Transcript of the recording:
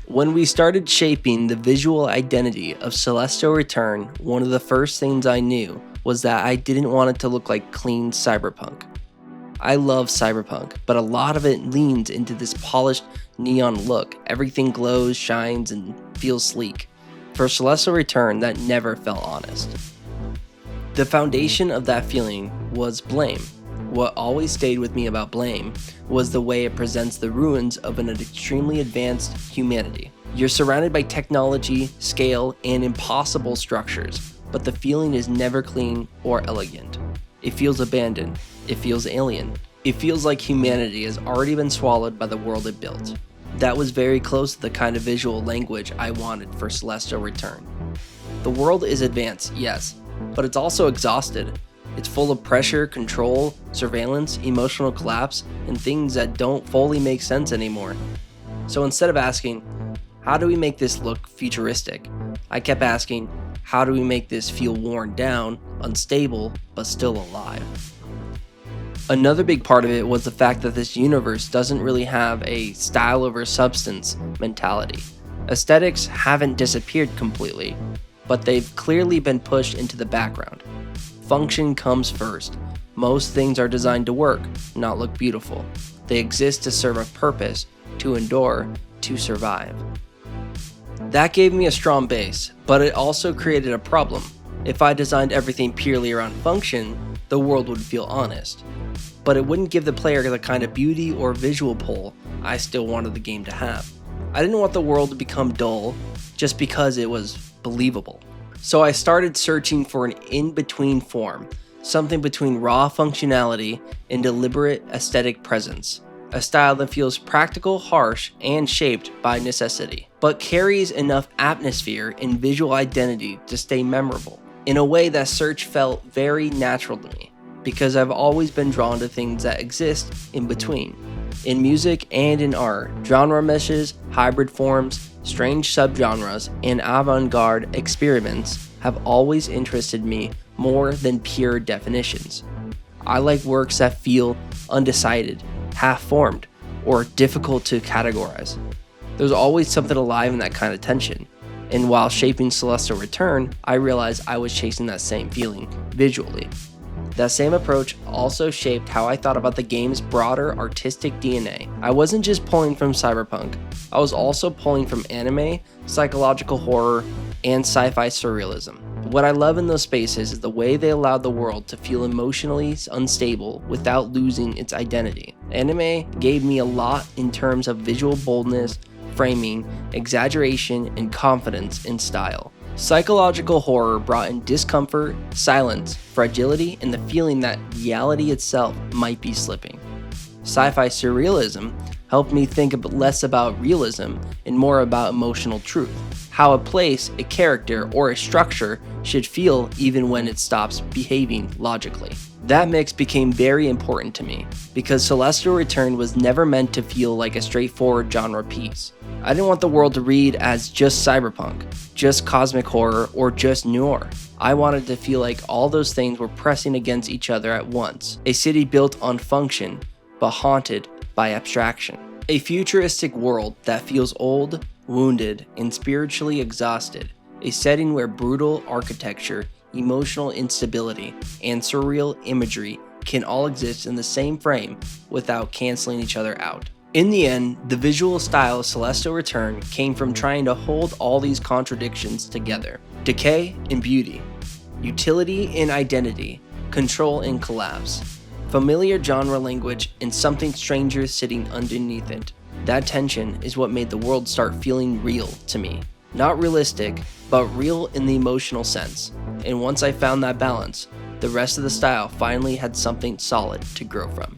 When we started shaping the visual identity of Celestial Return, one of the first things I knew was that I didn't want it to look like clean cyberpunk. I love cyberpunk, but a lot of it leans into this polished neon look. Everything glows, shines, and feels sleek. For Celestial Return, that never felt honest. The foundation of that feeling was Blame. What always stayed with me about Blame was the way it presents the ruins of an extremely advanced humanity. You're surrounded by technology, scale, and impossible structures, but the feeling is never clean or elegant. It feels abandoned. It feels alien. It feels like humanity has already been swallowed by the world it built. That was very close to the kind of visual language I wanted for Celestial Return. The world is advanced, yes, but it's also exhausted. It's full of pressure, control, surveillance, emotional collapse, and things that don't fully make sense anymore. So instead of asking, how do we make this look futuristic? I kept asking, how do we make this feel worn down, unstable, but still alive? Another big part of it was the fact that this universe doesn't really have a style over substance mentality. Aesthetics haven't disappeared completely, but they've clearly been pushed into the background. Function comes first. Most things are designed to work, not look beautiful. They exist to serve a purpose, to endure, to survive. That gave me a strong base, but it also created a problem. If I designed everything purely around function, the world would feel honest. But it wouldn't give the player the kind of beauty or visual pull I still wanted the game to have. I didn't want the world to become dull just because it was believable. So I started searching for an in-between form, something between raw functionality and deliberate aesthetic presence. A style that feels practical, harsh, and shaped by necessity, but carries enough atmosphere and visual identity to stay memorable. In a way, that search felt very natural to me, because I've always been drawn to things that exist in between. In music and in art, genre meshes, hybrid forms, strange subgenres, and avant-garde experiments have always interested me more than pure definitions. I like works that feel undecided, half-formed, or difficult to categorize. There's always something alive in that kind of tension, and while shaping Celestial Return, I realized I was chasing that same feeling visually. That same approach also shaped how I thought about the game's broader artistic DNA. I wasn't just pulling from cyberpunk, I was also pulling from anime, psychological horror, and sci-fi surrealism. What I love in those spaces is the way they allowed the world to feel emotionally unstable without losing its identity. Anime gave me a lot in terms of visual boldness, framing, exaggeration, and confidence in style. Psychological horror brought in discomfort, silence, fragility, and the feeling that reality itself might be slipping. Sci-fi surrealism helped me think less about realism and more about emotional truth. How a place, a character, or a structure should feel even when it stops behaving logically. That mix became very important to me, because Celestial Return was never meant to feel like a straightforward genre piece. I didn't want the world to read as just cyberpunk, just cosmic horror, or just noir. I wanted to feel like all those things were pressing against each other at once. A city built on function, but haunted by abstraction. A futuristic world that feels old, wounded, and spiritually exhausted. A setting where brutal architecture, emotional instability, and surreal imagery can all exist in the same frame without canceling each other out. In the end, the visual style of Celestial Return came from trying to hold all these contradictions together. Decay and beauty, utility and identity, control and collapse, familiar genre language and something stranger sitting underneath it. That tension is what made the world start feeling real to me. Not realistic, but real in the emotional sense. And once I found that balance, the rest of the style finally had something solid to grow from.